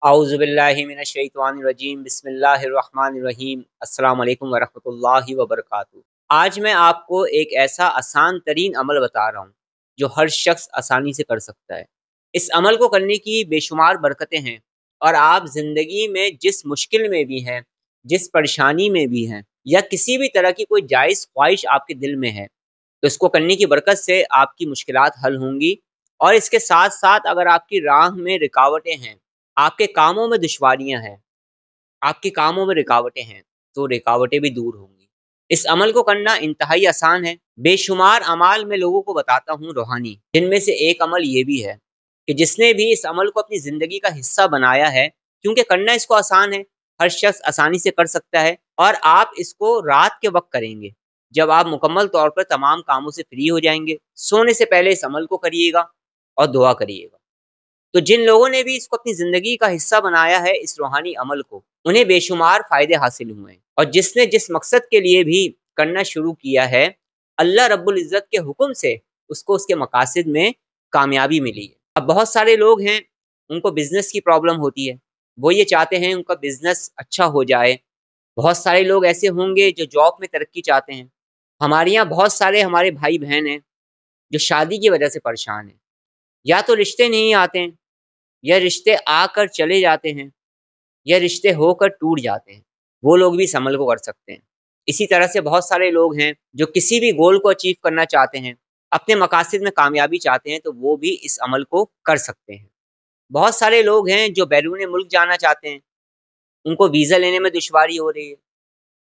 औज़ुबिल्लाहिमिनश्शैतानिर्रजीम बिस्मिल्लाहिर्रहमानिर्रहीम अस्सलामु अलैकुम वरहमतुल्लाहि वबरकातुहू। आज मैं आपको एक ऐसा आसान तरीन अमल बता रहा हूँ जो हर शख्स आसानी से कर सकता है। इस अमल को करने की बेशुमार बरकतें हैं और आप ज़िंदगी में जिस मुश्किल में भी हैं, जिस परेशानी में भी हैं या किसी भी तरह की कोई जायज़ ख्वाहिश आपके दिल में है, तो इसको करने की बरकत से आपकी मुश्किलात हल होंगी। और इसके साथ साथ अगर आपकी राह में रुकावटें हैं, आपके कामों में दुश्वारियां हैं, आपके कामों में रुकावटें हैं, तो रुकावटें भी दूर होंगी। इस अमल को करना इंतहाई आसान है। बेशुमार अमाल मैं लोगों को बताता हूँ रूहानी, जिनमें से एक अमल ये भी है कि जिसने भी इस अमल को अपनी ज़िंदगी का हिस्सा बनाया है, क्योंकि करना इसको आसान है, हर शख्स आसानी से कर सकता है। और आप इसको रात के वक्त करेंगे, जब आप मुकम्मल तौर पर तमाम कामों से फ्री हो जाएंगे। सोने से पहले इस अमल को करिएगा और दुआ करिएगा। तो जिन लोगों ने भी इसको अपनी ज़िंदगी का हिस्सा बनाया है, इस रूहानी अमल को, उन्हें बेशुमार फ़ायदे हासिल हुए हैं। और जिसने जिस मकसद के लिए भी करना शुरू किया है, अल्लाह रब्बुल इज़्ज़त के हुक्म से उसको उसके मकासद में कामयाबी मिली है। अब बहुत सारे लोग हैं, उनको बिज़नेस की प्रॉब्लम होती है, वो ये चाहते हैं उनका बिज़नेस अच्छा हो जाए। बहुत सारे लोग ऐसे होंगे जो जॉब में तरक्की चाहते हैं। हमारे यहाँ बहुत सारे हमारे भाई बहन हैं जो शादी की वजह से परेशान हैं। या तो रिश्ते नहीं आते हैं, या रिश्ते आकर चले जाते हैं, या रिश्ते होकर टूट जाते हैं। वो लोग भी इस अमल को कर सकते हैं। इसी तरह से बहुत सारे लोग हैं जो किसी भी गोल को अचीव करना चाहते हैं, अपने मकासद में कामयाबी चाहते हैं, तो वो भी इस अमल को कर सकते हैं। बहुत सारे लोग हैं जो बैरून मुल्क जाना चाहते हैं, उनको वीज़ा लेने में दुश्वारी हो रही है।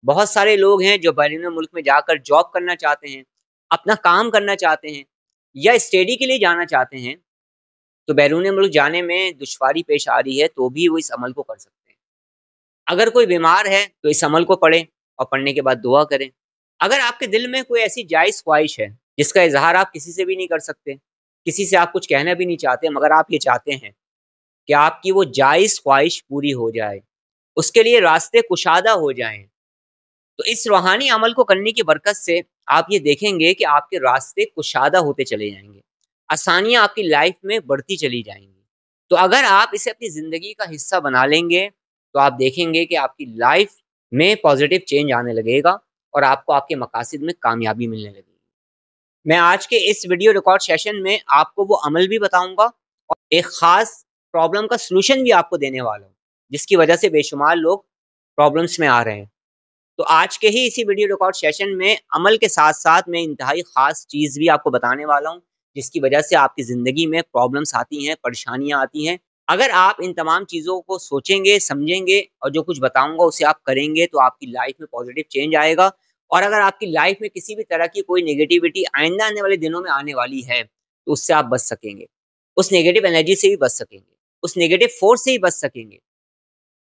बहुत सारे लोग हैं जो बैरून मुल्क में जाकर जॉब करना चाहते हैं, अपना काम करना चाहते हैं, या स्टडी के लिए जाना चाहते हैं, तो बैरून मुल्क जाने में दुश्वारी पेश आ रही है, तो भी वो इस अमल को कर सकते हैं। अगर कोई बीमार है तो इस अमल को पढ़ें और पढ़ने के बाद दुआ करें। अगर आपके दिल में कोई ऐसी जायज़ ख्वाहिश है जिसका इजहार आप किसी से भी नहीं कर सकते, किसी से आप कुछ कहना भी नहीं चाहते, मगर आप ये चाहते हैं कि आपकी वो जायज़ ख्वाहिश पूरी हो जाए, उसके लिए रास्ते कुशादा हो जाएं, तो इस रूहानी अमल को करने की बरकत से आप ये देखेंगे कि आपके रास्ते कुशादा होते चले जाएंगे, आसानियाँ आपकी लाइफ में बढ़ती चली जाएंगी। तो अगर आप इसे अपनी ज़िंदगी का हिस्सा बना लेंगे, तो आप देखेंगे कि आपकी लाइफ में पॉजिटिव चेंज आने लगेगा और आपको आपके मकासद में कामयाबी मिलने लगेगी। मैं आज के इस वीडियो रिकॉर्ड सेशन में आपको वो अमल भी बताऊंगा और एक ख़ास प्रॉब्लम का सलूशन भी आपको देने वाला हूँ, जिसकी वजह से बेशुमार लोग प्रॉब्लम्स में आ रहे हैं। तो आज के ही इसी वीडियो रिकॉर्ड सेशन में अमल के साथ साथ मैं इंतहाई ख़ास चीज़ भी आपको बताने वाला हूँ, जिसकी वजह से आपकी ज़िंदगी में प्रॉब्लम्स आती हैं, परेशानियाँ आती हैं। अगर आप इन तमाम चीज़ों को सोचेंगे, समझेंगे और जो कुछ बताऊँगा उसे आप करेंगे, तो आपकी लाइफ में पॉजिटिव चेंज आएगा। और अगर आपकी लाइफ में किसी भी तरह की कोई नेगेटिविटी आइंदा आने वाले दिनों में आने वाली है, तो उससे आप बच सकेंगे, उस नेगेटिव एनर्जी से भी बच सकेंगे, उस नेगेटिव फोर्स से भी बच सकेंगे।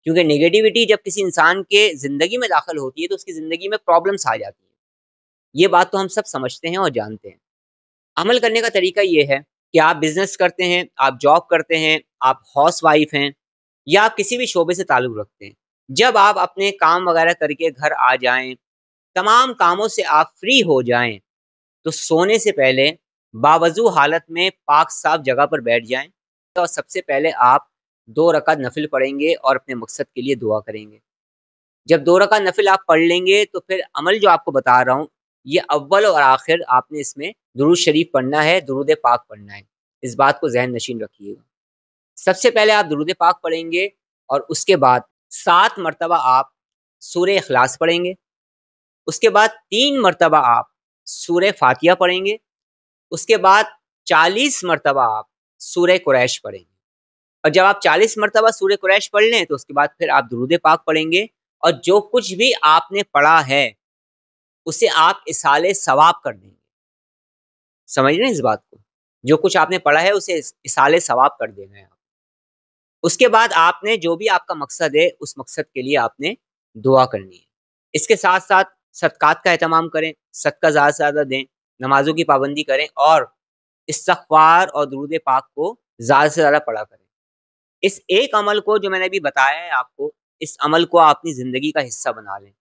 क्योंकि नेगेटिविटी जब किसी इंसान के ज़िंदगी में दाखिल होती है, तो उसकी ज़िंदगी में प्रॉब्लम्स आ जाती हैं। ये बात तो हम सब समझते हैं और जानते हैं। अमल करने का तरीका ये है कि आप बिज़नेस करते हैं, आप जॉब करते हैं, आप हाउसवाइफ हैं, या आप किसी भी शोबे से ताल्लुक़ रखते हैं। जब आप अपने काम वगैरह करके घर आ जाएँ, तमाम कामों से आप फ्री हो जाएँ, तो सोने से पहले बावज़ू हालत में पाक साफ़ जगह पर बैठ जाएँ और सबसे पहले आप 2 रकात नफ़िल पढ़ेंगे और अपने मकसद के लिए दुआ करेंगे। जब 2 रकात नफ़िल आप पढ़ लेंगे, तो फिर अमल जो आपको बता रहा हूँ, ये अव्वल और आखिर आपने इसमें दुरूद शरीफ पढ़ना है, दुरूद पाक पढ़ना है। इस बात को ज़हन नशीन रखिएगा। सबसे पहले आप दुरूद पाक पढ़ेंगे और उसके बाद 7 मरतबा आप सूरह इखलास पढ़ेंगे। उसके बाद 3 मरतबा आप सूरह फातिहा पढ़ेंगे। उसके बाद 40 मरतबा आप सूरह कुरैश पढ़ेंगे। और जब आप 40 मरतबा सूरह कुरैश पढ़ लें, तो उसके बाद फिर आप दुरूद पाक पढ़ेंगे और जो कुछ भी आपने पढ़ा है, उसे आप इसाले सवाब कर देंगे। समझ रहे हैं इस बात को? जो कुछ आपने पढ़ा है, उसे इसाले सवाब कर देना है आप। उसके बाद आपने जो भी आपका मकसद है, उस मकसद के लिए आपने दुआ करनी है। इसके साथ-साथ सदक़ात का एहतमाम करें, सदका ज़्यादा से ज़्यादा दें, नमाज़ों की पाबंदी करें और इस्तिग़फ़ार और दुरूद पाक को ज़्यादा से ज़्यादा पढ़ा करें। इस एक अमल को जो मैंने अभी बताया है आपको, इस अमल को आप अपनी ज़िंदगी का हिस्सा बना लें।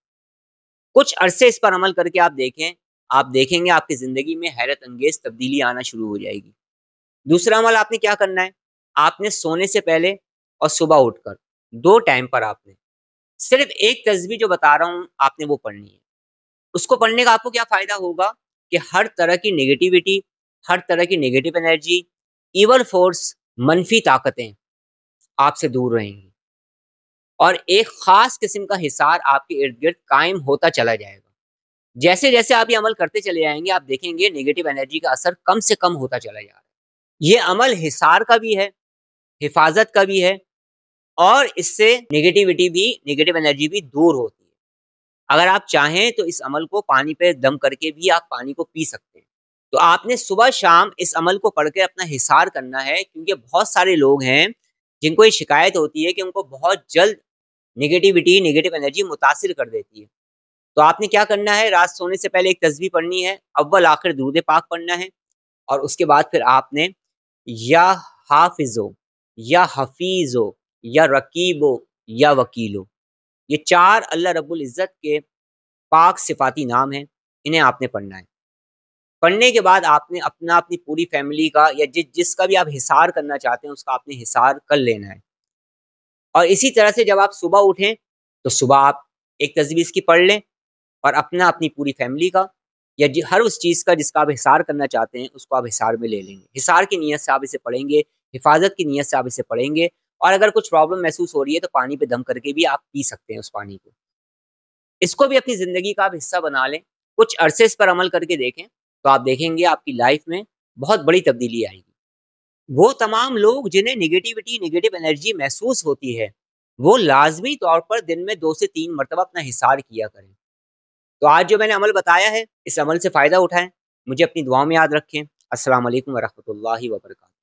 कुछ अरसे इस पर अमल करके आप देखें, आप देखेंगे आपकी ज़िंदगी में हैरत अंगेज़ तब्दीली आना शुरू हो जाएगी। दूसरा अमल आपने क्या करना है, आपने सोने से पहले और सुबह उठकर 2 टाइम पर आपने सिर्फ एक तस्बीह जो बता रहा हूँ आपने वो पढ़नी है। उसको पढ़ने का आपको क्या फ़ायदा होगा कि हर तरह की नेगेटिविटी, हर तरह की नेगेटिव एनर्जी, इविल फोर्स, मनफी ताकतें आपसे दूर रहेंगी और एक ख़ास किस्म का हिसार आपके इर्द-गिर्द कायम होता चला जाएगा। जैसे-जैसे आप ये अमल करते चले जाएँगे, आप देखेंगे नेगेटिव एनर्जी का असर कम से कम होता चला जा रहा है। ये अमल हिसार का भी है, हिफ़ाज़त का भी है और इससे नेगेटिव एनर्जी भी दूर होती है। अगर आप चाहें तो इस अमल को पानी पे दम करके भी आप पानी को पी सकते हैं। तो आपने सुबह-शाम इस अमल को पढ़ के अपना हिसार करना है क्योंकि बहुत सारे लोग हैं, जिनको ये शिकायत होती है कि उनको बहुत जल्द नेगेटिव एनर्जी मुतासिर कर देती है। तो आपने क्या करना है, रात सोने से पहले एक तस्बीह पढ़नी है, अव्वल आखिर दुरूद पाक पढ़ना है और उसके बाद फिर आपने या हाफ़िज़ो, या हफ़ीज़ो, या रकीबो, या वकीलो, ये 4 अल्लाह रब्बुल इज़्ज़त के पाक सिफ़ाती नाम हैं, इन्हें आपने पढ़ना है। पढ़ने के बाद आपने अपनी पूरी फ़ैमिली का या जिसका भी आप हिसार करना चाहते हैं, उसका आपने हिसार कर लेना है। और इसी तरह से जब आप सुबह उठें, तो सुबह आप एक तस्बीह इसकी पढ़ लें और अपनी पूरी फ़ैमिली का या हर उस चीज़ का जिसका आप हिसार करना चाहते हैं, उसको आप हिसार में ले लेंगे। हिसार की नीयत से आप इसे पढ़ेंगे, हिफ़ाज़त की नीयत से आप इसे पढ़ेंगे और अगर कुछ प्रॉब्लम महसूस हो रही है, तो पानी पे दम करके भी आप पी सकते हैं उस पानी को। इसको भी अपनी ज़िंदगी का आप हिस्सा बना लें, कुछ अरसे इस पर अमल करके देखें, तो आप देखेंगे आपकी लाइफ़ में बहुत बड़ी तब्दीली आएगी। वो तमाम लोग जिन्हें नेगेटिव एनर्जी महसूस होती है, वो लाज़मी तौर पर दिन में 2 से 3 मरतबा अपना हिसार किया करें। तो आज जो मैंने अमल बताया है, इस अमल से फ़ायदा उठाएँ। मुझे अपनी दुआओं में याद रखें। अस्सलाम वालेकुम व रहमतुल्लाहि व बरकातहू।